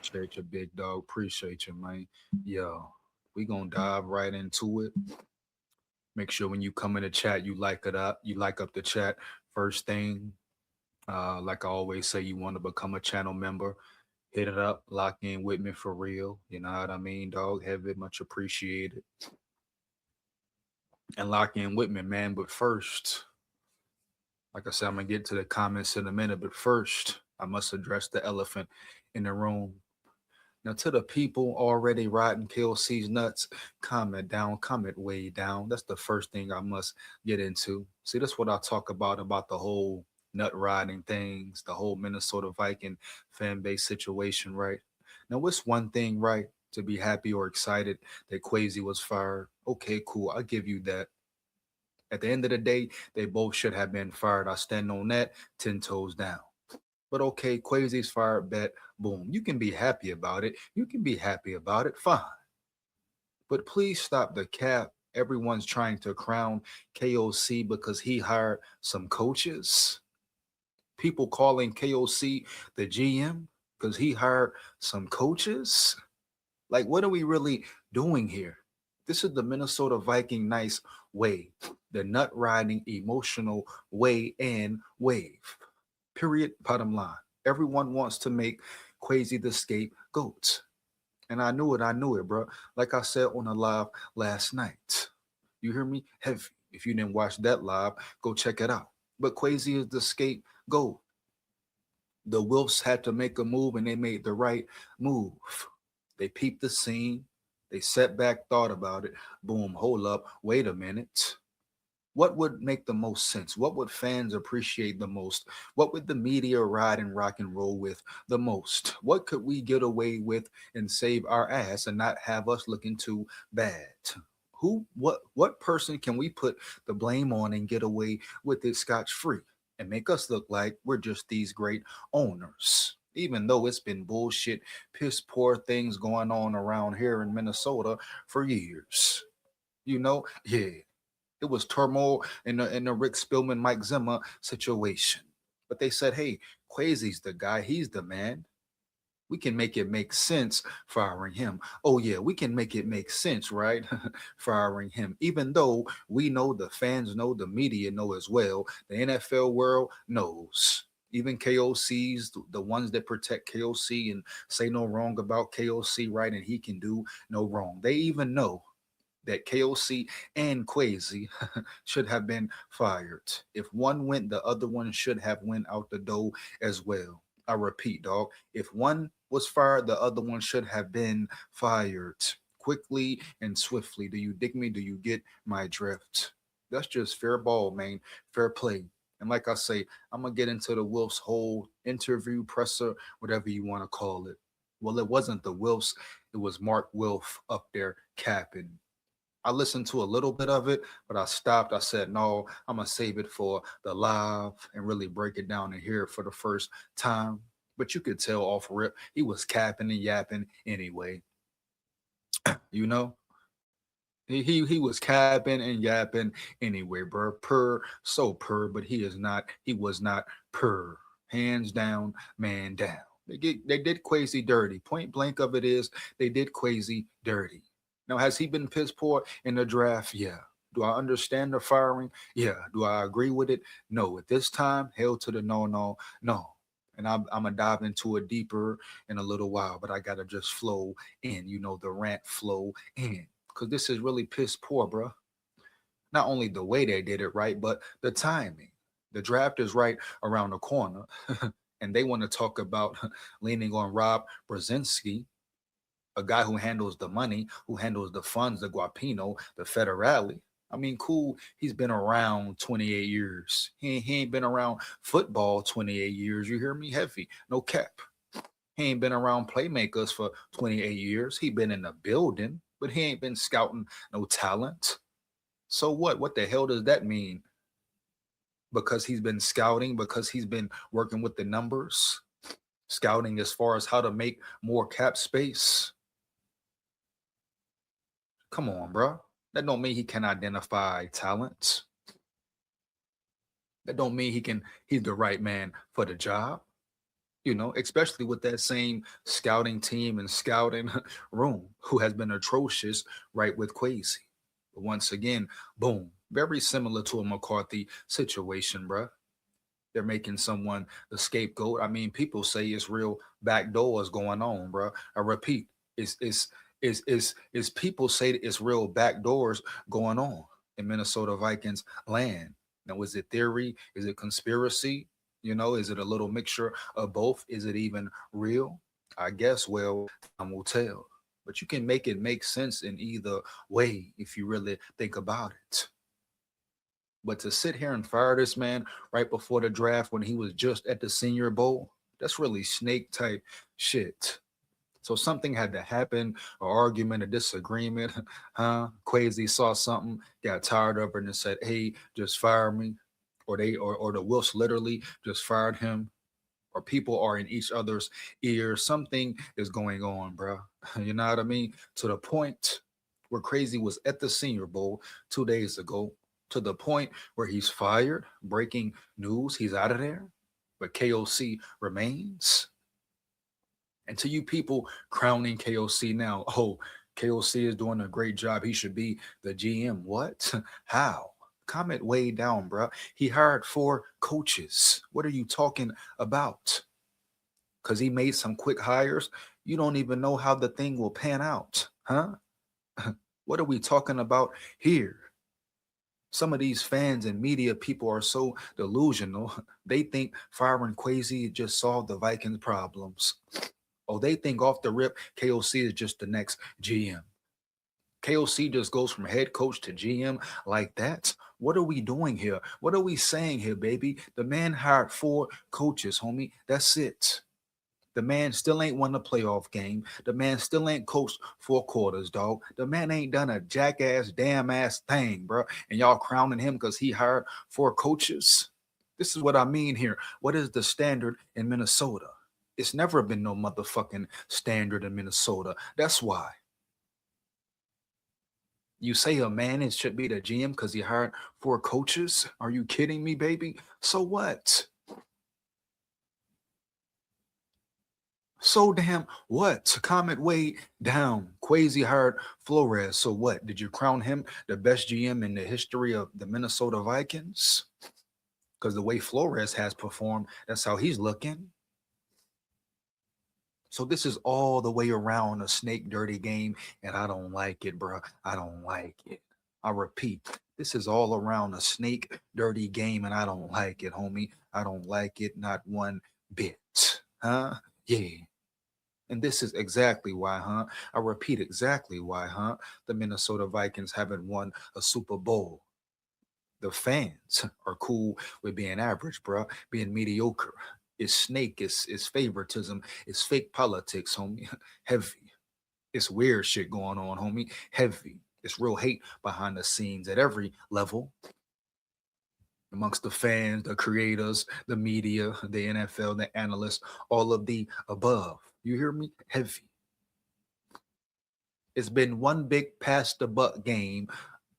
Appreciate you, big dog. Appreciate you, man. Yo, we gonna dive right into it. Make sure when you come in the chat, you like it up. You like up the chat first thing. Like I always say, you want to become a channel member. Hit it up. Lock in with me for real. You know what I mean, dog? Have it much appreciated. And lock in with me, man. But first, like I said, I'm gonna get to the comments in a minute. But first, I must address the elephant in the room. Now, to the people already riding KOC's nuts, comment down, comment way down. That's the first thing I must get into. See, that's what I talk about the whole nut riding things, the whole Minnesota Viking fan base situation, right? Now, what's one thing, right, to be happy or excited that KWESI was fired? Okay, cool. I'll give you that. At the end of the day, they both should have been fired. I stand on that 10 toes down. But okay, KWESI's fired, bet, boom. You can be happy about it. You can be happy about it, fine. But please stop the cap. Everyone's trying to crown KOC because he hired some coaches. People calling KOC the GM because he hired some coaches. Like, what are we really doing here? This is the Minnesota Viking nice way, the nut riding emotional way and wave. Period. Bottom line. Everyone wants to make KWESI the scapegoat. And I knew it. I knew it, bro. Like I said on the live last night. You hear me? Heavy. If you didn't watch that live, go check it out. But KWESI is the scapegoat. The Wolves had to make a move and they made the right move. They peeped the scene. They sat back, thought about it. Boom, hold up. Wait a minute. What would make the most sense? What would fans appreciate the most? What would the media ride and rock and roll with the most? What could we get away with and save our ass and not have us looking too bad? What person can we put the blame on and get away with it scotch free and make us look like we're just these great owners? Even though it's been bullshit, piss poor things going on around here in Minnesota for years. Yeah, it was turmoil in the Rick Spillman, Mike Zimmer situation. But they said, hey, KWESI's the guy. He's the man. We can make it make sense firing him. Oh, yeah, we can make it make sense, right? Firing him. Even though we know, the fans know, the media know as well, the NFL world knows. Even KOCs, the ones that protect KOC and say no wrong about KOC, right? And he can do no wrong. They even know that KOC and KWESI should have been fired. If one went, the other one should have went out the door as well. I repeat, dog. If one was fired, the other one should have been fired quickly and swiftly. Do you dig me? Do you get my drift? That's just fair ball, man. Fair play. And like I say, I'm gonna get into the Wolf's whole interview, presser, whatever you want to call it. Well, it wasn't the Wilfs, it was Mark Wilf up there capping. I listened to a little bit of it, but I stopped. I said, no, I'm going to save it for the live and really break it down and hear it for the first time. But you could tell off rip, he was capping and yapping anyway. You know, he was capping and yapping anyway, bro. But he was not per. Hands down, man down. They did KWESI dirty. Point blank of it is they did KWESI dirty. Now, has he been piss poor in the draft? Yeah. Do I understand the firing? Yeah. Do I agree with it? No. At this time, hell to the no, no, no. And I'm going to dive into it deeper in a little while, but I got to just flow in, the rant flow in. Because this is really piss poor, bro. Not only the way they did it right, but the timing. The draft is right around the corner. And they want to talk about leaning on Rob Brzezinski, a guy who handles the money, who handles the funds, the Guapino, the Federale. I mean, cool. He's been around 28 years. He ain't been around football 28 years. You hear me? Heavy. No cap. He ain't been around playmakers for 28 years. He been in the building, but he ain't been scouting no talent. So what? What the hell does that mean? Because he's been scouting, because he's been working with the numbers, scouting as far as how to make more cap space. Come on, bro. That don't mean he can identify talent. That don't mean he's the right man for the job. especially with that same scouting team and scouting room who has been atrocious, right, with KWESI. Once again, boom, very similar to a McCarthy situation, bruh. They're making someone the scapegoat. I mean, people say it's real backdoors going on, bruh. I repeat, it's people say that it's real backdoors going on in Minnesota Vikings land. Now, is it theory? Is it conspiracy? Is it a little mixture of both? Is it even real? I guess, well, time will tell. But you can make it make sense in either way if you really think about it. But to sit here and fire this man right before the draft when he was just at the Senior Bowl, that's really snake type shit. So something had to happen, an argument, a disagreement, huh? KWESI saw something, got tired of it, and said, "Hey, just fire me," or the Wilfs literally just fired him, or people are in each other's ears. Something is going on, bro. You know what I mean? To the point where KWESI was at the Senior Bowl 2 days ago, to the point where he's fired. Breaking news, he's out of there, but KOC remains. And to you people crowning KOC now, oh, KOC is doing a great job. He should be the GM. What? How? Comment way down, bro. He hired 4 coaches. What are you talking about? Because he made some quick hires. You don't even know how the thing will pan out, huh? What are we talking about here? Some of these fans and media people are so delusional. They think firing KWESI just solved the Vikings' problems. Oh, they think off the rip, KOC is just the next GM. KOC just goes from head coach to GM like that. What are we doing here? What are we saying here, baby? The man hired 4 coaches, homie. That's it. The man still ain't won a playoff game. The man still ain't coached 4 quarters, dog. The man ain't done a jackass, damn ass thing, bro. And y'all crowning him because he hired 4 coaches. This is what I mean here. What is the standard in Minnesota? It's never been no motherfucking standard in Minnesota. That's why. You say a man it should be the GM because he hired 4 coaches? Are you kidding me, baby? So what? So damn what? Comment way down. KWESI hired Flores. So what? Did you crown him the best GM in the history of the Minnesota Vikings? Because the way Flores has performed, that's how he's looking. So this is all the way around a snake dirty game, and I don't like it, bro. I don't like it. I repeat, this is all around a snake dirty game, and I don't like it, homie. I don't like it, not one bit. Huh? Yeah. And this is exactly why, huh? I repeat exactly why, huh? The Minnesota Vikings haven't won a Super Bowl. The fans are cool with being average, bro, being mediocre. It's snake, it's favoritism, it's fake politics, homie. Heavy. It's weird shit going on, homie. Heavy. It's real hate behind the scenes at every level amongst the fans, the creators, the media, the NFL, the analysts, all of the above. You hear me? Heavy. It's been one big pass the buck game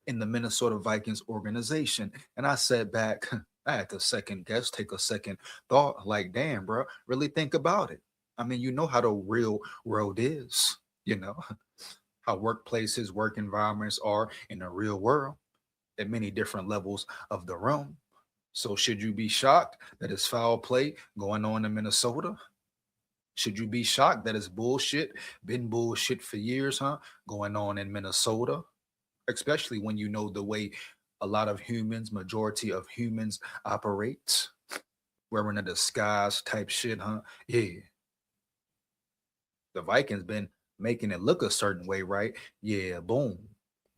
in the Minnesota Vikings organization. And I sat back, I had to second guess, take a second thought, like, damn, bro, really think about it. I mean, you know how the real world is, you know, how workplaces, work environments are in the real world at many different levels of the realm. So should you be shocked that it's foul play going on in Minnesota? Should you be shocked that it's bullshit, been bullshit for years, huh? Going on in Minnesota? Especially when you know the way a lot of humans, majority of humans operate, wearing a disguise type shit, huh? Yeah. The Vikings been making it look a certain way, right? Yeah, boom.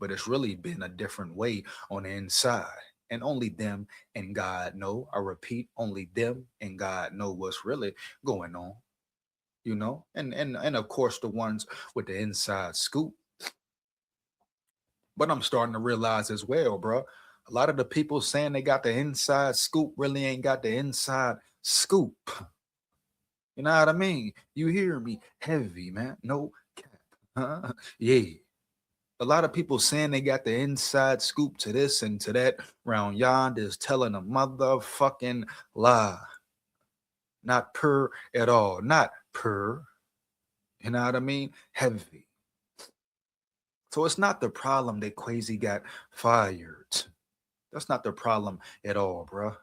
But it's really been a different way on the inside. And only them and God know. I repeat, only them and God know what's really going on. And of course the ones with the inside scoop. But I'm starting to realize as well, bro. A lot of the people saying they got the inside scoop really ain't got the inside scoop. You know what I mean? You hear me? Heavy, man. No cap. Huh? Yeah. A lot of people saying they got the inside scoop to this and to that round yonder is telling a motherfucking lie. not per at all, not per. You know what I mean? Heavy. So it's not the problem that KWESI got fired. That's not the problem at all, bruh.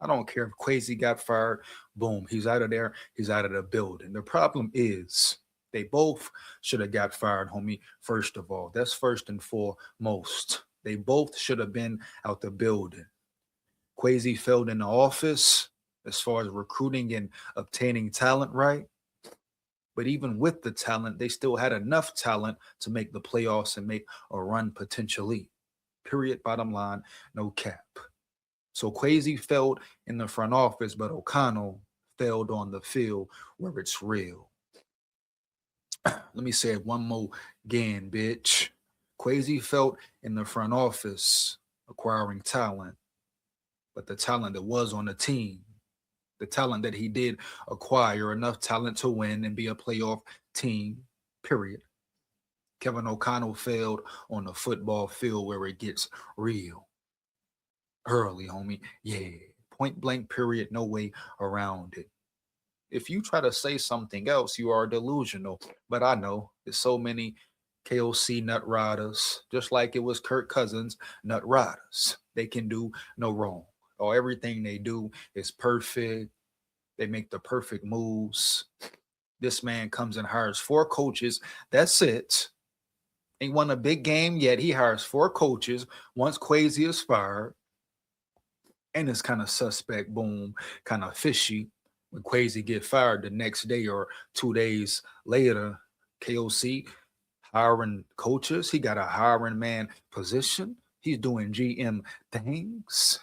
I don't care if KWESI got fired. Boom, he's out of there. He's out of the building. The problem is they both should have got fired, homie. First of all, that's first and foremost. They both should have been out the building. KWESI failed in the office as far as recruiting and obtaining talent, right? But even with the talent, they still had enough talent to make the playoffs and make a run potentially. Period. Bottom line, no cap. So KWESI failed in the front office, but O'Connell failed on the field where it's real. Let me say it one more again, bitch. KWESI failed in the front office, acquiring talent, but the talent that was on the team, the talent that he did acquire, enough talent to win and be a playoff team, period. Kevin O'Connell failed on the football field where it gets real. Early, homie. Yeah. Point blank, period. No way around it. If you try to say something else, you are delusional. But I know there's so many KOC nut riders, just like it was Kirk Cousins nut riders. They can do no wrong. Or everything they do is perfect. They make the perfect moves. This man comes and hires 4 coaches. That's it. Ain't won a big game yet. He hires 4 coaches once KWESI is fired. And it's kind of suspect, boom, kind of fishy when KWESI get fired the next day or 2 days later. KOC hiring coaches. He got a hiring man position. He's doing GM things.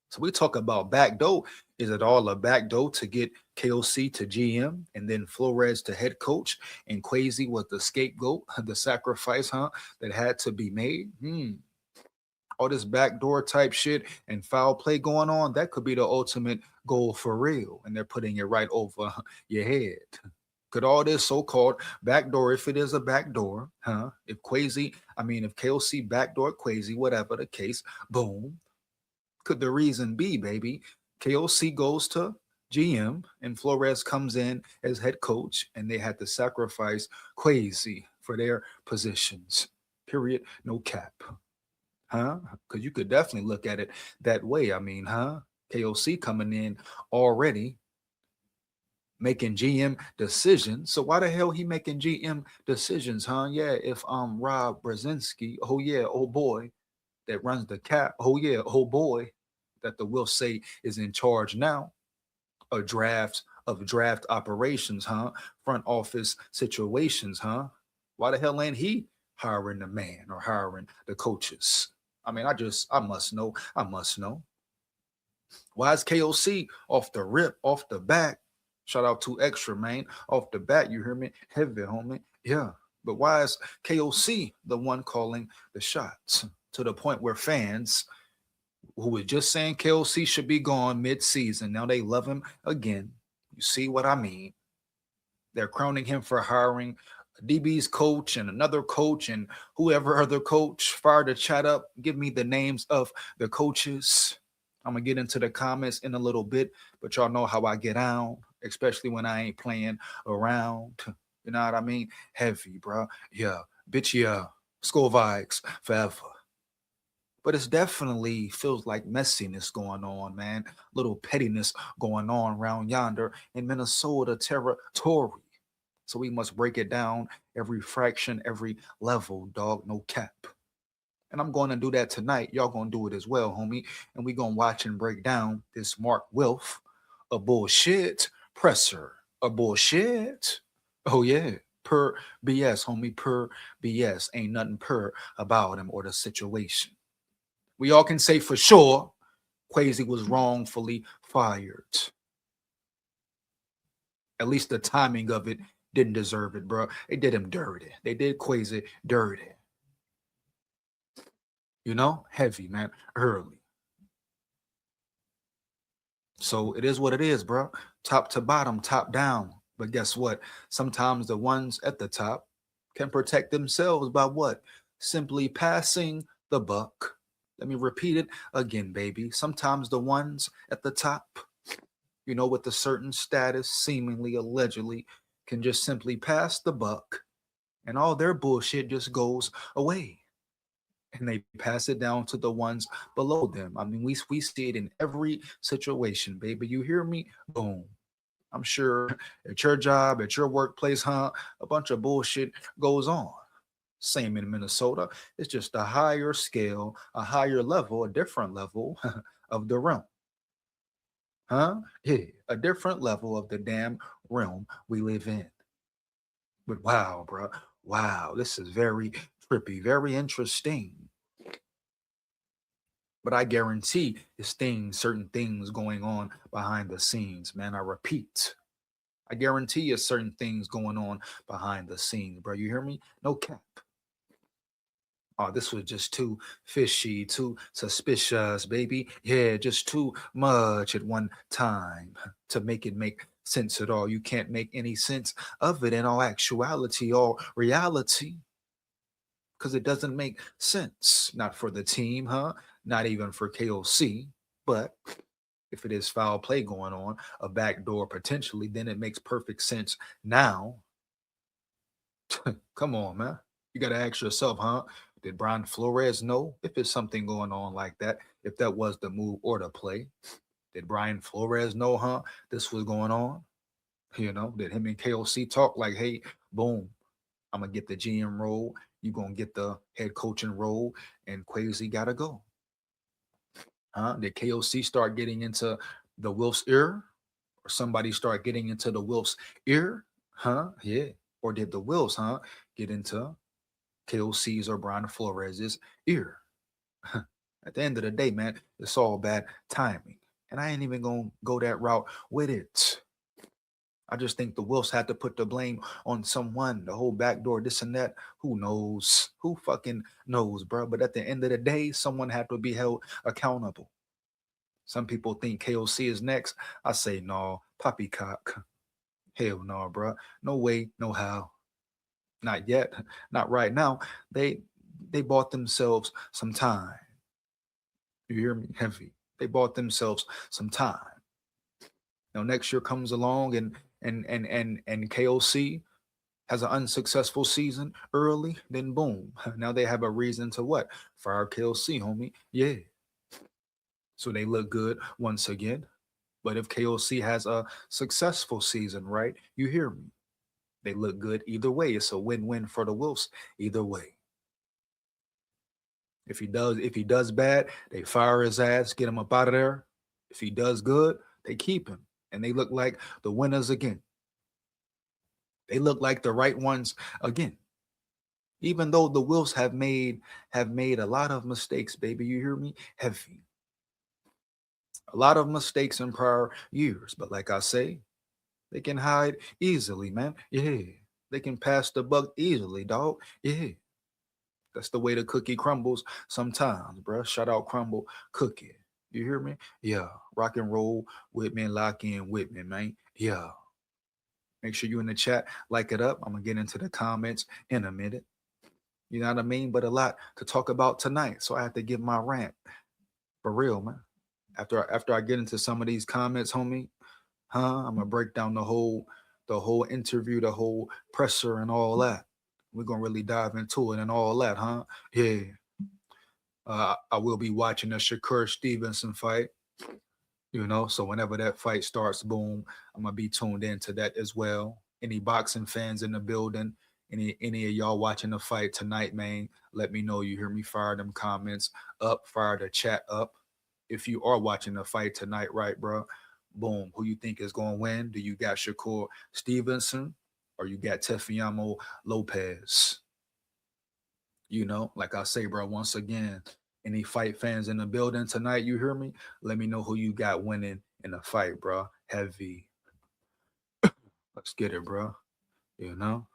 So we talk about backdoor. Is it all a backdoor to get KOC to GM and then Flores to head coach and KWESI was the scapegoat, the sacrifice, that had to be made? All this backdoor type shit and foul play going on, that could be the ultimate goal for real. And they're putting it right over your head. Could all this so-called backdoor, if it is a backdoor, if KOC backdoor KWESI, whatever the case, boom. Could the reason be, baby, KOC goes to GM and Flores comes in as head coach and they had to sacrifice KWESI for their positions. Period. No cap. Because you could definitely look at it that way. KOC coming in already making GM decisions. So why the hell he making GM decisions, Yeah, if Rob Brzezinski, oh boy, that runs the cap, oh boy, that the will say is in charge now of draft operations, front office situations, Why the hell ain't he hiring the man or hiring the coaches? I must know. Why is KOC off the rip, off the back? Shout out to Extra, man. Off the bat, you hear me? Heavy, homie. Yeah. But why is KOC the one calling the shots? To the point where fans who were just saying KOC should be gone mid-season, now they love him again. You see what I mean? They're crowning him for hiring DB's coach and another coach and whoever other coach. Fire the chat up. Give me the names of the coaches. I'm going to get into the comments in a little bit, but y'all know how I get out, especially when I ain't playing around. You know what I mean? Heavy, bro. Yeah. Bitch, yeah. SKOL VIKES forever. But it's definitely feels like messiness going on, man. Little pettiness going on around yonder in Minnesota territory. So we must break it down every fraction, every level, dog, no cap. And I'm going to do that tonight. Y'all going to do it as well, homie. And we going to watch and break down this Mark Wilf, a bullshit presser, a bullshit. Oh, yeah. Per BS, homie, per BS. Ain't nothing per about him or the situation. We all can say for sure KWESI was wrongfully fired. At least the timing of it didn't deserve it, bro. They did him dirty. They did KWESI dirty. You know, heavy, man, early. So it is what it is, bro. Top to bottom, top down. But guess what? Sometimes the ones at the top can protect themselves by what? Simply passing the buck. Let me repeat it again, baby. Sometimes the ones at the top with a certain status, seemingly, allegedly, can just simply pass the buck and all their bullshit just goes away. And they pass it down to the ones below them. I mean, we see it in every situation, baby. You hear me? Boom. I'm sure at your job, at your workplace, huh? A bunch of bullshit goes on. Same in Minnesota. It's just a higher scale, a higher level, a different level of the realm. Huh? Yeah, a different level of the damn realm we live in. But wow, bro. Wow, this is very trippy, very interesting. But I guarantee it's things, certain things going on behind the scenes, man. I repeat. I guarantee you certain things going on behind the scenes, bro. You hear me? No cap. Oh, this was just too fishy, too suspicious, baby. Yeah, just too much at one time to make it make sense at all. You can't make any sense of it in all actuality, all reality, because it doesn't make sense. Not for the team, huh? Not even for KOC. But if it is foul play going on, a backdoor potentially, then it makes perfect sense now. Come on, man. You got to ask yourself, huh? Did Brian Flores know if it's something going on like that? If that was the move or the play? Did Brian Flores know, huh? This was going on? Did him and KOC talk like, hey, boom, I'm going to get the GM role. You going to get the head coaching role, and KWESI got to go. Huh? Did KOC start getting into the Wilf's ear? Or somebody start getting into the Wilf's ear? Huh? Yeah. Or did the Wilfs, huh, get into KOC's or Brian Flores' ear? At the end of the day, man, it's all bad timing. And I ain't even going to go that route with it. I just think the Wilfs had to put the blame on someone, the whole backdoor, this and that. Who knows? Who fucking knows, bro? But at the end of the day, someone had to be held accountable. Some people think KOC is next. I say, no, poppycock. Hell no, bro. No way, no how. Not yet. Not right now. They bought themselves some time. You hear me? Heavy. They bought themselves some time. Next year comes along and KOC has an unsuccessful season early, then boom. Now they have a reason to what? Fire KOC, homie. Yeah. So they look good once again. But if KOC has a successful season, right? You hear me? They look good either way. It's a win-win for the Wolves either way. If he does bad, they fire his ass, get him up out of there. If he does good, they keep him. And they look like the winners again. They look like the right ones again. Even though the Wolves have made a lot of mistakes, baby. You hear me? Heavy. A lot of mistakes in prior years. But like I say, they can hide easily, man. Yeah. They can pass the buck easily, dog. Yeah. That's the way the cookie crumbles sometimes, bro. Shout out Crumble Cookie. You hear me? Yeah. Rock and roll with me and lock in with me, man. Yeah. Make sure you in the chat, like it up. I'm gonna get into the comments in a minute. You know what I mean? But a lot to talk about tonight. So I have to give my rant. For real, man. After I get into some of these comments, homie, I'm gonna break down the whole interview, the whole presser and all that. We're gonna really dive into it and all that, huh? Yeah. I will be watching the Shakur Stevenson fight. So whenever that fight starts, boom, I'm gonna be tuned into that as well. Any boxing fans in the building, any of y'all watching the fight tonight, man, let me know. You hear me? Fire them comments up, fire the chat up. If you are watching the fight tonight, right, bro? Boom. Who you think is gonna win? Do you got Shakur Stevenson or you got Tefiamo Lopez? Like I say, bro, once again, any fight fans in the building tonight, you hear me? Let me know who you got winning in the fight, bro. Heavy. Let's get it, bro. You know?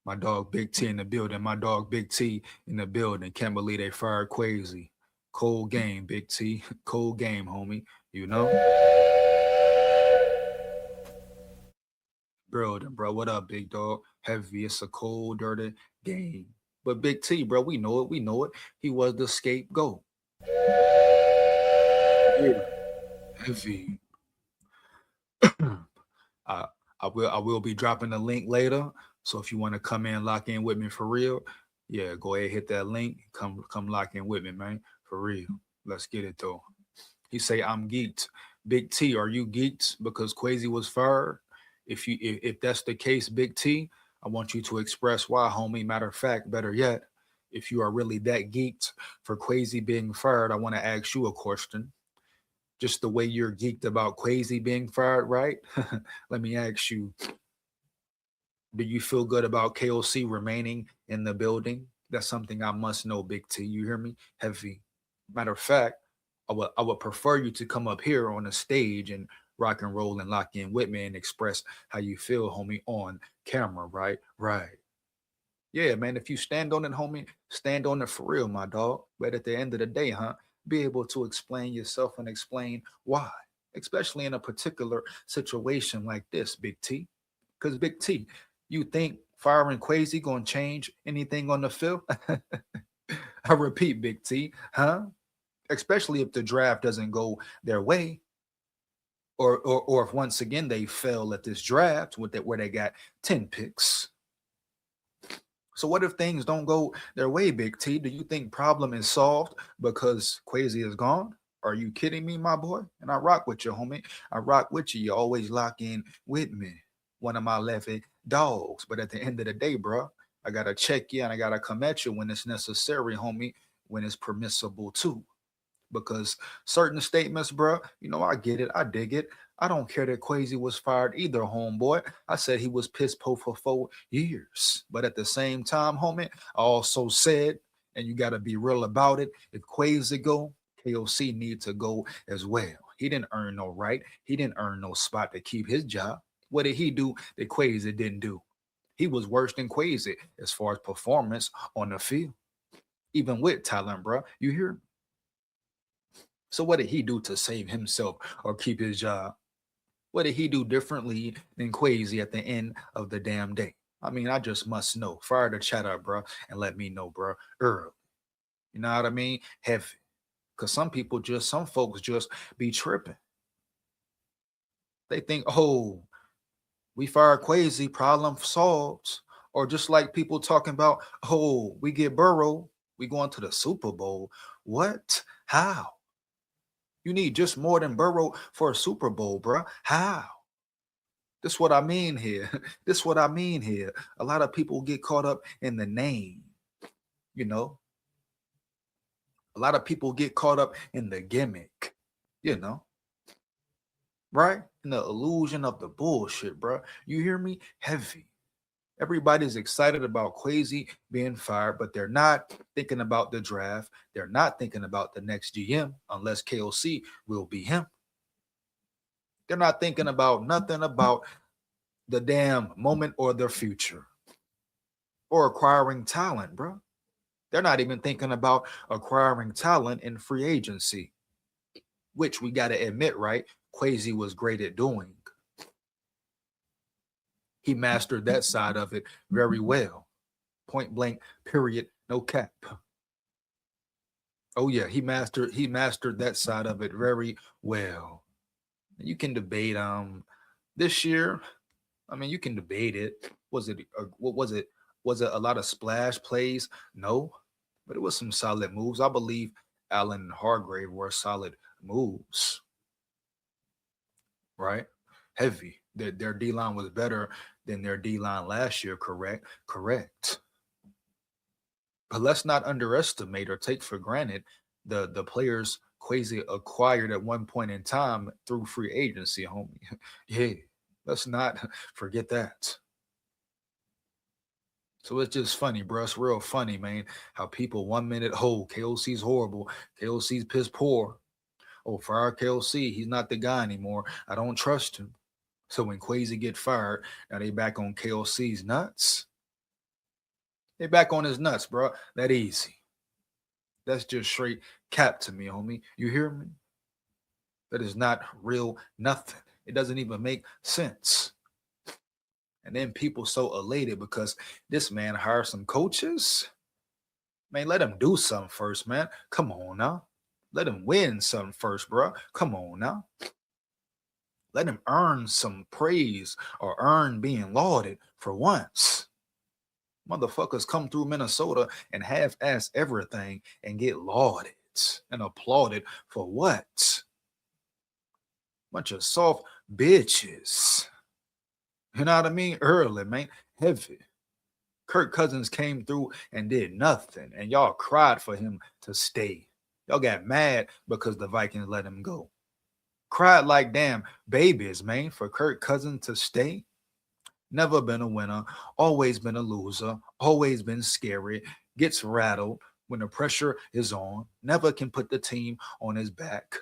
My dog Big T in the building. My dog Big T in the building. Can't believe they fired KWESI. Cold game, Big T. Cold game, homie. You know? Building, bro. What up, big dog? Heavy. It's a cold, dirty game. But Big T, bro, we know it. We know it. He was the scapegoat. Yeah. Heavy. I, I will be dropping the link later. So if you want to come in, lock in with me for real, yeah, go ahead, hit that link. Come lock in with me, man. For real. Let's get it though. He say I'm geeked. Big T, are you geeked because KWESI was fired? If that's the case, Big T, I want you to express why, homie. Matter of fact, better yet, if you are really that geeked for KWESI being fired, I want to ask you a question. Just the way you're geeked about KWESI being fired, right? Let me ask you, do you feel good about KOC remaining in the building? That's something I must know, Big T. You hear me? Heavy. Matter of fact, I would prefer you to come up here on the stage and rock and roll and lock in with me and express how you feel, homie, on camera, right? Right. Yeah, man. If you stand on it, homie, stand on it for real, my dog. But at the end of the day, huh? Be able to explain yourself and explain why, especially in a particular situation like this, Big T. Because Big T, you think firing KWESI gonna change anything on the field? I repeat, Big T, huh? Especially if the draft doesn't go their way, or if once again they fail at this draft with that where they got 10 picks. So what if things don't go their way, Big T? Do you think problem is solved because KWESI is gone? Are you kidding me, my boy? And I rock with you, homie. I rock with you. You always lock in with me. One of my lefty dogs. But at the end of the day, bro, I gotta check you and I gotta come at you when it's necessary, homie, when it's permissible too. Because certain statements, bro, I get it, I dig it. I don't care that KWESI was fired either, homeboy. I said he was piss poor for 4 years. But at the same time, homie, I also said, and you got to be real about it, if KWESI go, KOC need to go as well. He didn't earn no right. He didn't earn no spot to keep his job. What did he do that KWESI didn't do? He was worse than KWESI as far as performance on the field, even with talent, bro. You hear? So what did he do to save himself or keep his job? What did he do differently than KWESI at the end of the damn day? I mean, I just must know. Fire the chat up, bro, and let me know, bro, early. You know what I mean? Heavy. Because some folks just be tripping. They think, oh, we fired KWESI, problem solved. Or just like people talking about, oh, we get Burrow, we going to the Super Bowl. What? How? You need just more than Burrow for a Super Bowl, bro. How? This what I mean here. This what I mean here. A lot of people get caught up in the name, you know. A lot of people get caught up in the gimmick, you know, right? In the illusion of the bullshit, bro. You hear me? Heavy. Everybody's excited about KWESI being fired, but they're not thinking about the draft. They're not thinking about the next GM unless KOC will be him. They're not thinking about nothing about the damn moment or their future or acquiring talent, bro. They're not even thinking about acquiring talent in free agency, which we got to admit, right? KWESI was great at doing. He mastered that side of it very well. Point blank, period, no cap. Oh yeah, he mastered that side of it very well. You can debate this year. I mean, you can debate it. What was it? Was it a lot of splash plays? No, but it was some solid moves. I believe Allen and Hargrave were solid moves, right? Heavy. Their D line was better than their D line last year. Correct. Correct. But let's not underestimate or take for granted the players KWESI acquired at one point in time through free agency, homie. Yeah, let's not forget that. So it's just funny, bro. It's real funny, man. How people 1 minute, oh, KOC's horrible. KOC's piss poor. Oh, fire KOC. He's not the guy anymore. I don't trust him. So when KWESI get fired, now they back on KOC's nuts. They back on his nuts, bro. That easy. That's just straight cap to me, homie. You hear me? That is not real nothing. It doesn't even make sense. And then people so elated because this man hired some coaches. Man, let him do something first, man. Come on now. Let him win something first, bro. Come on now. Let him earn some praise or earn being lauded for once. Motherfuckers come through Minnesota and half-ass everything and get lauded and applauded for what? Bunch of soft bitches. You know what I mean? Early, man. Heavy. Kirk Cousins came through and did nothing, and y'all cried for him to stay. Y'all got mad because the Vikings let him go. Cried like damn babies, man, for Kirk Cousins to stay. Never been a winner, always been a loser, always been scary, gets rattled when the pressure is on, never can put the team on his back,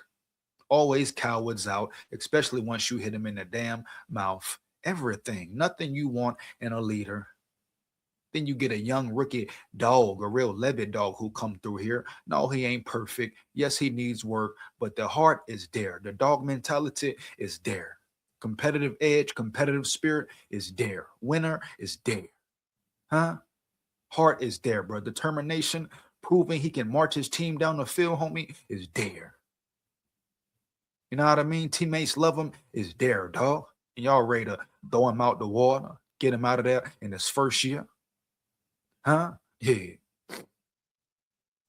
always cowards out, especially once you hit him in the damn mouth. Everything, nothing you want in a leader. Then you get a young rookie dog, a real Levitt dog who come through here. No, he ain't perfect. Yes, he needs work, but the heart is there. The dog mentality is there. Competitive edge, competitive spirit is there. Winner is there. Huh? Heart is there, bro. Determination, proving he can march his team down the field, homie, is there. You know what I mean? Teammates love him, is there, dog. And y'all ready to throw him out the water, get him out of there in his first year? Huh? Yeah.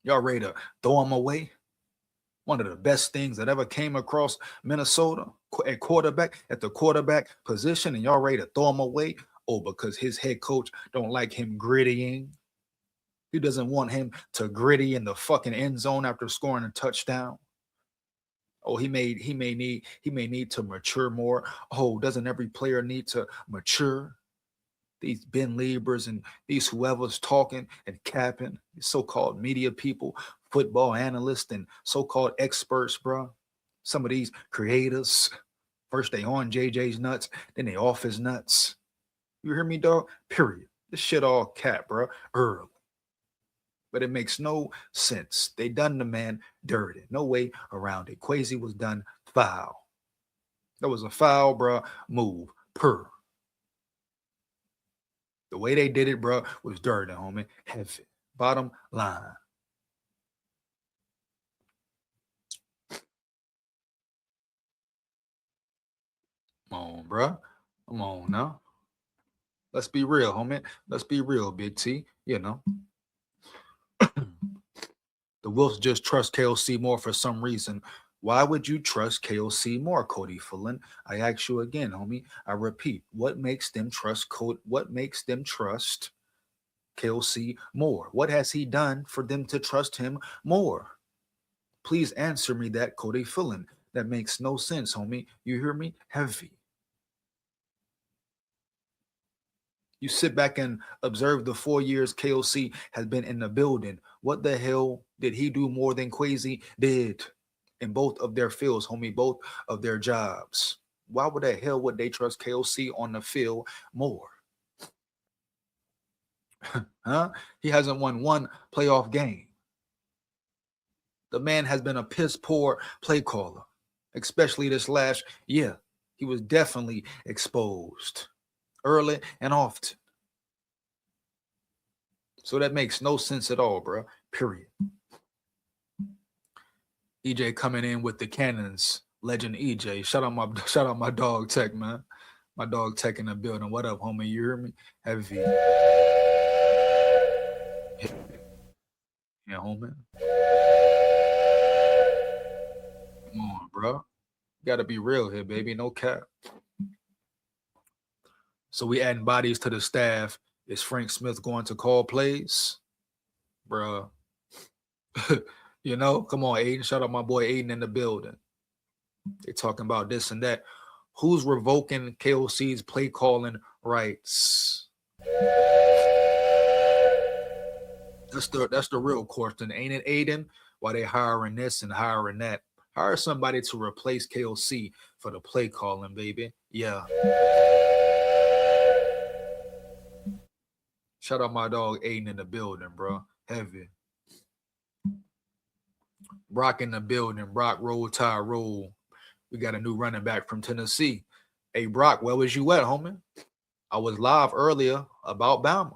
Y'all ready to throw him away? One of the best things that ever came across Minnesota at quarterback, at the quarterback position, and y'all ready to throw him away? Oh, because his head coach don't like him grittying. He doesn't want him to gritty in the fucking end zone after scoring a touchdown. Oh, he may need to mature more. Oh, doesn't every player need to mature? These Ben Liebers and these whoever's talking and capping, so-called media people, football analysts, and so-called experts, bro. Some of these creators, first they on JJ's nuts, then they off his nuts. You hear me, dog? Period. This shit all cap, bro. Early. But it makes no sense. They done the man dirty. No way around it. KWESI was done foul. That was a foul, bro, move. The way they did it, bro, was dirty, homie. Heavy. Bottom line. Come on, bro. Come on now. Let's be real, homie. Let's be real, Big T. You know. The Wolves just trust KOC more for some reason. Why would you trust KOC more, Cody Fullen? I ask you again, homie. I repeat, what makes them trust KOC more? What has he done for them to trust him more? Please answer me that, Cody Fullen. That makes no sense, homie. You hear me? Heavy. You sit back and observe the 4 years KOC has been in the building. What the hell did he do more than KWESI did in both of their fields, homie, both of their jobs? Why would the hell would they trust KOC on the field more? Huh? He hasn't won one playoff game. The man has been a piss poor play caller, especially this last year. He was definitely exposed early and often. So that makes no sense at all, bro. Period. EJ coming in with the cannons. Legend EJ. Shout out my dog Tech, man. My dog Tech in the building. What up, homie? You hear me? Heavy. Yeah, homie. Come on, bro. Gotta be real here, baby. No cap. So we adding bodies to the staff. Is Frank Smith going to call plays? Bruh. You know, come on, Aiden. Shout out my boy Aiden in the building. They talking about this and that. Who's revoking KOC's play calling rights? That's the real question, ain't it, Aiden? Why they hiring this and hiring that? Hire somebody to replace KOC for the play calling, baby. Yeah. Shout out my dog Aiden in the building, bro. Heavy. Brock in the building. Brock roll, tide roll. We got a new running back from Tennessee. Hey, Brock, where was you at, homie? I was live earlier about Bama.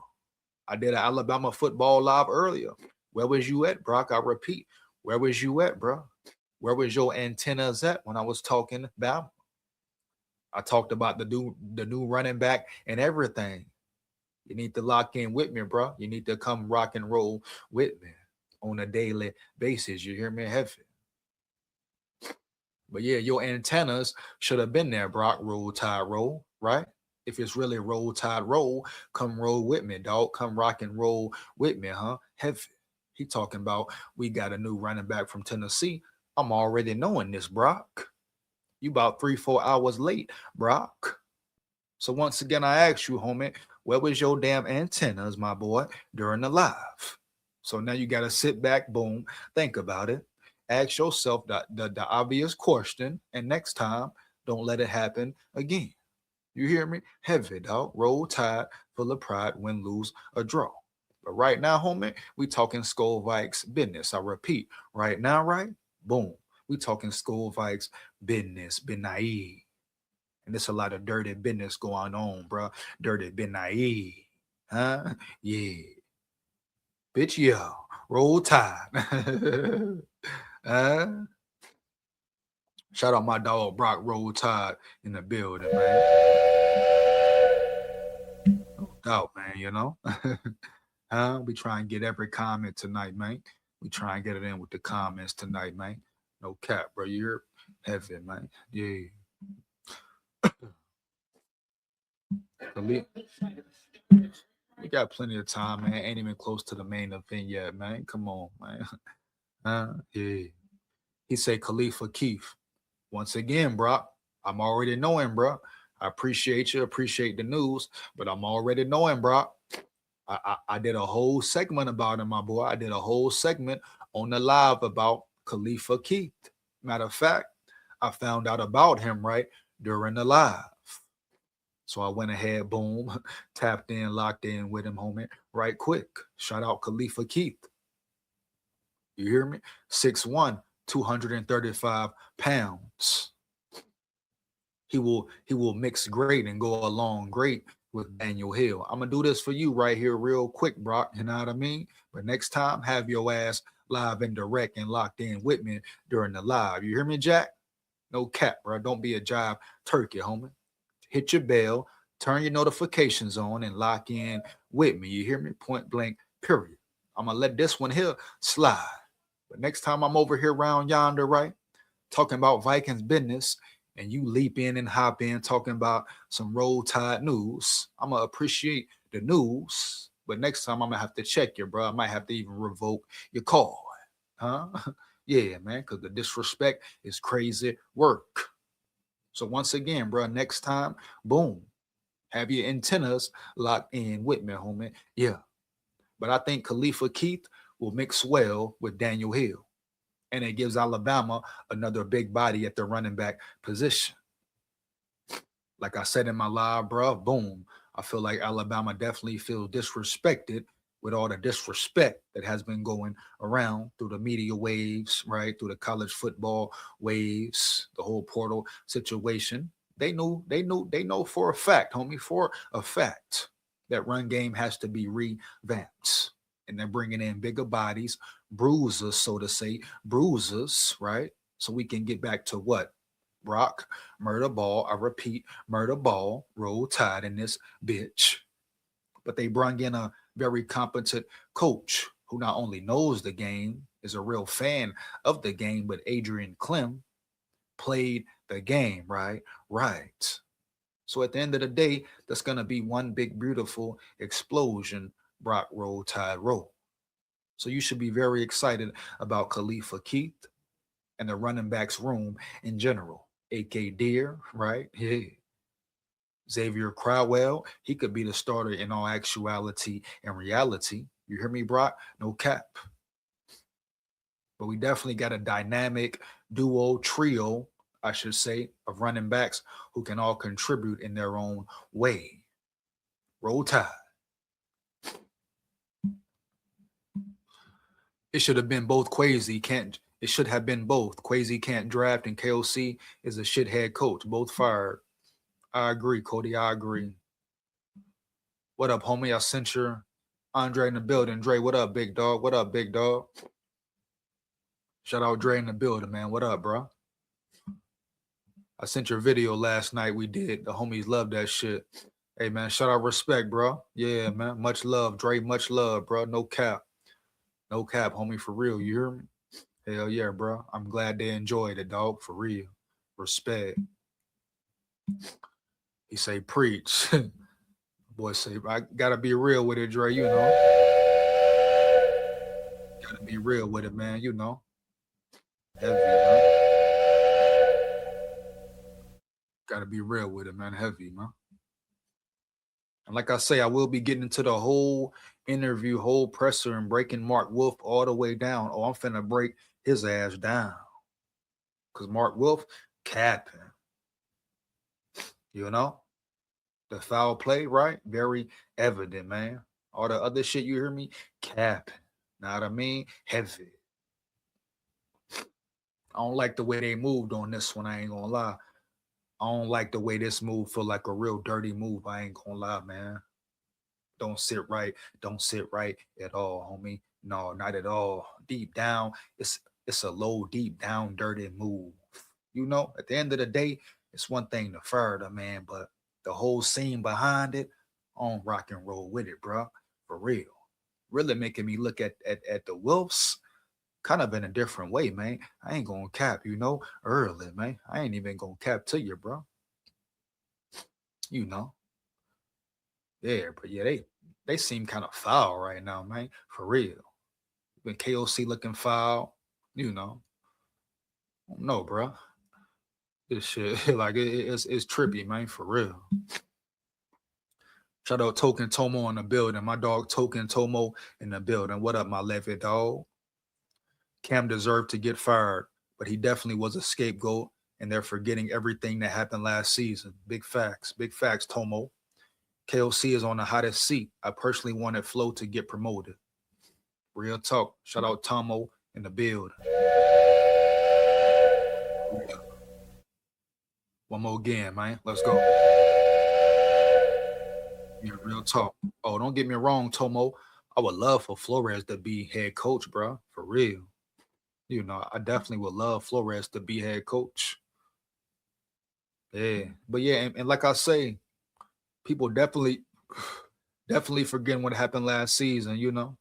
I did an Alabama football live earlier. Where was you at, Brock? I repeat, where was you at, bro? Where was your antennas at when I was talking Bama? I talked about the new running back and everything. You need to lock in with me, bro. You need to come rock and roll with me on a daily basis. You hear me? Heavy. But yeah, your antennas should have been there, Brock. Roll Tide roll, right? If it's really roll tide roll, come roll with me, dog. Come rock and roll with me, huh? Heavy. He talking about we got a new running back from Tennessee. I'm already knowing this, Brock. You about 3, 4 hours late, Brock. So once again, I ask you, homie, where was your damn antennas, my boy, during the live? So now you got to sit back, boom, think about it, ask yourself the obvious question, and next time, don't let it happen again. You hear me? Heavy, dog. Roll Tide, full of pride, win, lose, or draw. But right now, homie, we talking SKOL Vikes business. I repeat, right now, right? Boom. We talking SKOL Vikes business, been naive. And there's a lot of dirty business going on, bro. Dirty been naive. Huh? Yeah. Bitch, yeah. Roll Tide. uh, Shout out my dog Brock Roll Tide in the building, man. No doubt, man, you know. We try and get every comment tonight, man. We try and get it in with the comments tonight, man. No cap, bro. You're heavy, man. Yeah. We got plenty of time, man. Ain't even close to the main event yet, man. Come on, man. Yeah. He said Khalifa Keith. Once again, Brock, I'm already knowing, bro. I appreciate you, appreciate the news, but I'm already knowing, Brock. I did a whole segment about him, my boy. I did a whole segment on the live about Khalifa Keith. Matter of fact, I found out about him right during the live. So I went ahead, boom, tapped in, locked in with him, homie, right quick. Shout out Khalifa Keith. You hear me? 6'1", 235 pounds. He will mix great and go along great with Daniel Hill. I'm gonna do this for you right here, real quick, Brock. You know what I mean? But next time, have your ass live and direct and locked in with me during the live. You hear me, Jack? No cap, bro. Don't be a jive turkey, homie. Hit your bell, turn your notifications on, and lock in with me. You hear me? Point blank, period. I'm gonna let this one here slide. But next time I'm over here around yonder, right, talking about Vikings business, and you leap in and hop in talking about some Roll Tide news, I'm gonna appreciate the news. But next time I'm gonna have to check you, bro. I might have to even revoke your call. Huh? Yeah, man, because the disrespect is crazy work. So once again, bro, next time, boom, have your antennas locked in with me, homie. Yeah. But I think Khalifa Keith will mix well with Daniel Hill. And it gives Alabama another big body at the running back position. Like I said in my live, bro, boom. I feel like Alabama definitely feels disrespected with all the disrespect that has been going around through the media waves, right? Through the college football waves, the whole portal situation. They know for a fact, homie, for a fact that run game has to be revamped. And they're bringing in bigger bodies, bruisers, so to say, bruisers, right? So we can get back to what? Brock, murder ball. I repeat, murder ball, roll tide in this bitch. But they brought in a very competent coach who not only knows the game, is a real fan of the game, but Adrian Clem played the game, right? Right. So at the end of the day, that's going to be one big, beautiful explosion, Brock Roll Tide Roll. So you should be very excited about Khalifa Keith and the running backs room in general. A.K. Deer, right? Yeah. Xavier Crowell, he could be the starter in all actuality and reality. You hear me, Brock? No cap. But we definitely got a dynamic duo, trio, I should say, of running backs who can all contribute in their own way. Roll Tide. It should have been both. KWESI can't. It should have been both. KWESI can't draft, and KOC is a shithead coach. Both fired. I agree, Cody. I agree. What up, homie? I sent your Andre in the building. Dre, what up, big dog? What up, big dog? Shout out Dre in the building, man. What up, bro? I sent your video last night. We did. The homies love that shit. Hey man, shout out respect, bro. Yeah, man. Much love, Dre. Much love, bro. No cap. No cap, homie, for real. You hear me? Hell yeah, bro. I'm glad they enjoyed it, dog. For real. Respect. He say preach. Boy say I gotta be real with it, Dre, you know. Gotta be real with it, man, you know. Heavy, man. Gotta be real with it, man. Heavy, man. And like I say, I will be getting into the whole interview, whole presser, and breaking Mark Wolf all the way down. Oh, I'm finna break his ass down. Cause Mark Wolf capping, you know? The foul play, right? Very evident, man. All the other shit you hear me? Capping. Know what I mean? Heavy. I don't like the way they moved on this one, I ain't gonna lie. I don't like the way this move feel like a real dirty move. I ain't gonna lie, man. Don't sit right. Don't sit right at all, homie. No, not at all. Deep down, it's a low, deep down, dirty move. You know, at the end of the day, it's one thing to fire the man, but the whole scene behind it, on rock and roll with it, bro. For real. Really making me look at the Wolves kind of in a different way, man. I ain't gonna cap, you know, early, man. I ain't even gonna cap to you, bro. You know. Yeah, but yeah, they seem kind of foul right now, man. For real. When KOC looking foul, you know. No, bro. This shit like it's trippy, man. For real. Shout out Token Tomo in the building. My dog Token Tomo in the building. What up, my levy dog? Cam deserved to get fired, but he definitely was a scapegoat, and they're forgetting everything that happened last season. Big facts, Tomo. KOC is on the hottest seat. I personally wanted Flo to get promoted. Real talk. Shout out Tomo in the build. One more again, man. Let's go. Yeah, real talk. Oh, don't get me wrong, Tomo. I would love for Flores to be head coach, bro. For real. You know, I definitely would love Flores to be head coach. Yeah. But yeah, and like I say, people definitely forgetting what happened last season, you know.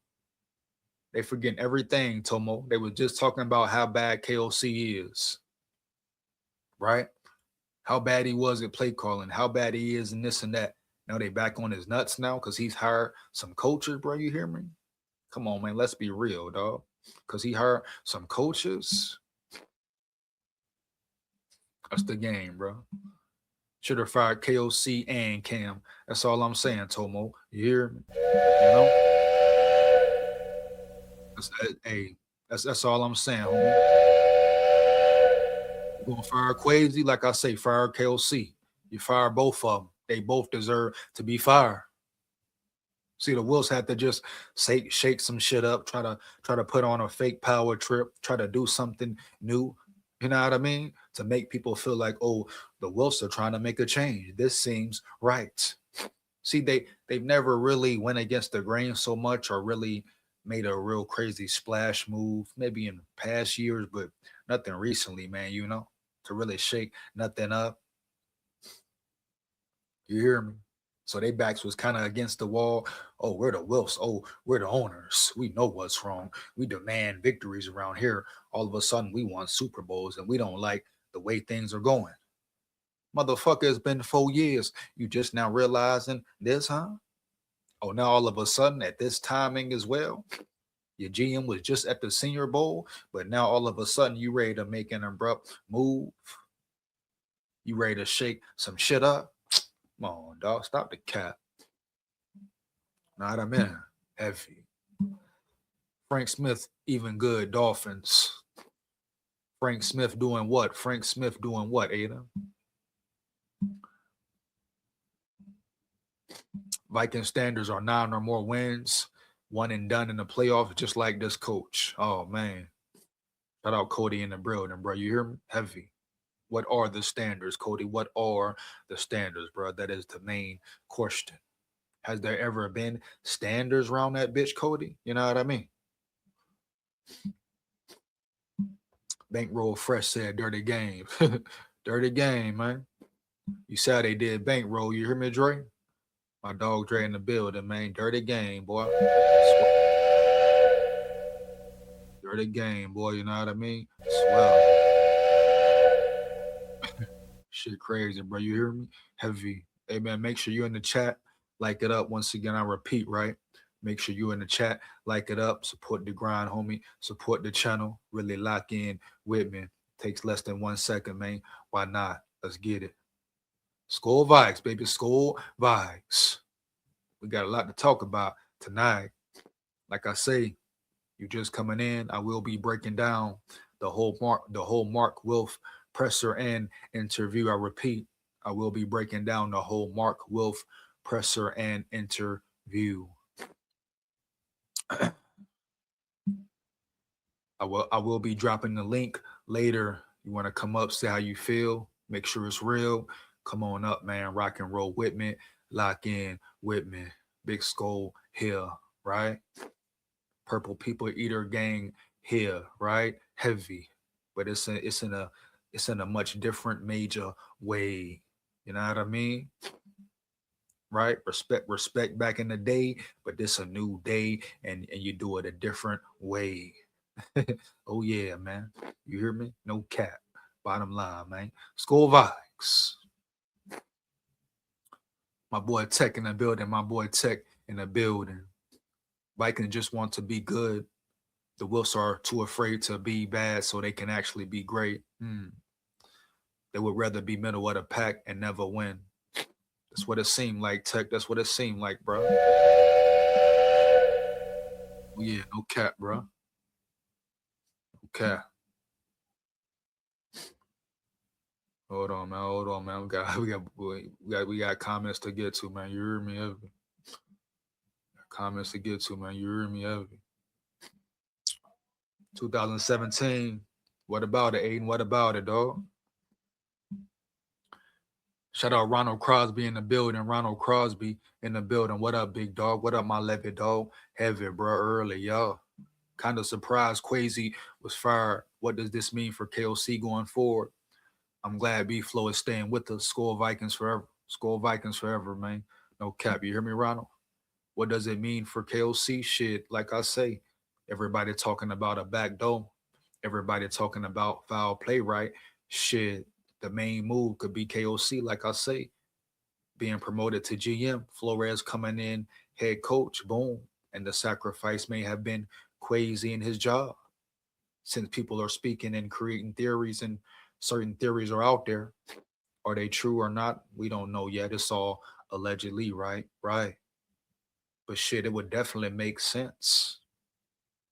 They forgetting everything, Tomo. They were just talking about how bad KOC is, right? How bad he was at play calling, how bad he is and this and that. Now they back on his nuts now because he's hired some coaches, bro. You hear me? Come on, man. Let's be real, dog. Because he hired some coaches. That's the game, bro. Should have fired KOC and Cam. That's all I'm saying, Tomo. You hear me? You know? Hey, that's all I'm saying, homie. You're gonna fire KWESI, like I say, fire KOC. You fire both of them. They both deserve to be fired. See, the Wolves had to just shake some shit up, try to put on a fake power trip, try to do something new. You know what I mean? To make people feel like, oh, the Wolves are trying to make a change. This seems right. See, they've never really went against the grain so much or really made a real crazy splash move, maybe in past years, but nothing recently, man, you know, to really shake nothing up. You hear me? So they backs was kind of against the wall. Oh, we're the Wilfs. Oh, we're the owners. We know what's wrong. We demand victories around here. All of a sudden, we want Super Bowls, and we don't like the way things are going. Motherfucker, it's been 4 years. You just now realizing this, huh? Oh, now all of a sudden, at this timing as well, your GM was just at the Senior Bowl, but now all of a sudden, you ready to make an abrupt move. You ready to shake some shit up. Come on, dog. Stop the cap. Not a minute. Heavy. Frank Smith, even good. Dolphins. Frank Smith doing what? Frank Smith doing what, Ada? Viking standards are 9 or more wins, one and done in the playoffs, just like this coach. Oh, man. Shout out Cody in the building, bro. You hear me? Heavy. What are the standards, Cody? What are the standards, bro? That is the main question. Has there ever been standards around that bitch, Cody? You know what I mean? Bankroll Fresh said dirty game. Dirty game, man. You saw they did bankroll. You hear me, Dre? My dog Dre in the building, man. Dirty game, boy. Dirty game, boy. You know what I mean? Swell. Shit crazy, bro. You hear me? Heavy. Hey, man, make sure you're in the chat. Like it up. Once again, I repeat, right? Make sure you in the chat. Like it up. Support the grind, homie. Support the channel. Really lock in with me. Takes less than 1 second, man. Why not? Let's get it. SKOL VIKES, baby. SKOL VIKES. We got a lot to talk about tonight. Like I say, you just coming in, I will be breaking down the whole Mark Wilf presser and interview. I repeat, I will be breaking down the whole Mark Wilf presser and interview. I will be dropping the link later. You want to come up, say how you feel, make sure it's real. Come on up, man. Rock and roll with me. Lock in with me. Big SKOL here, right? Purple People Eater gang here, right? Heavy, but it's in a much different major way. You know what I mean? Right? Respect back in the day, but this a new day, and you do it a different way. Oh yeah, man. You hear me? No cap. Bottom line, man. SKOL VIKES. My boy Tech in the building. My boy Tech in the building. Vikings just want to be good. The Wilfs are too afraid to be bad so they can actually be great. They would rather be middle of the pack and never win. That's what it seemed like, Tech. That's what it seemed like, bro. Yeah, no cap, bro. No cap. Hold on, man. Hold on, man. We got comments to get to, man. You hear me, Evie? Comments to get to, man. You hear me, Evie? 2017. What about it, Aiden? What about it, dog? Shout out Ronald Crosby in the building. Ronald Crosby in the building. What up, big dog? What up, my levy dog? Heavy, bro. Early, y'all. Kind of surprised KWESI was fired. What does this mean for KOC going forward? I'm glad B-Flow is staying with us. SKOL Vikings forever. SKOL Vikings forever, man. No cap. You hear me, Ronald? What does it mean for KOC? Shit, like I say, everybody talking about a back door. Everybody talking about foul play, right? Shit, the main move could be KOC, like I say, being promoted to GM. Flores coming in, head coach, boom. And the sacrifice may have been KWESI in his job. Since people are speaking and creating theories and certain theories are out there, are they true or not? We don't know yet. It's all allegedly, right? Right. But shit, it would definitely make sense.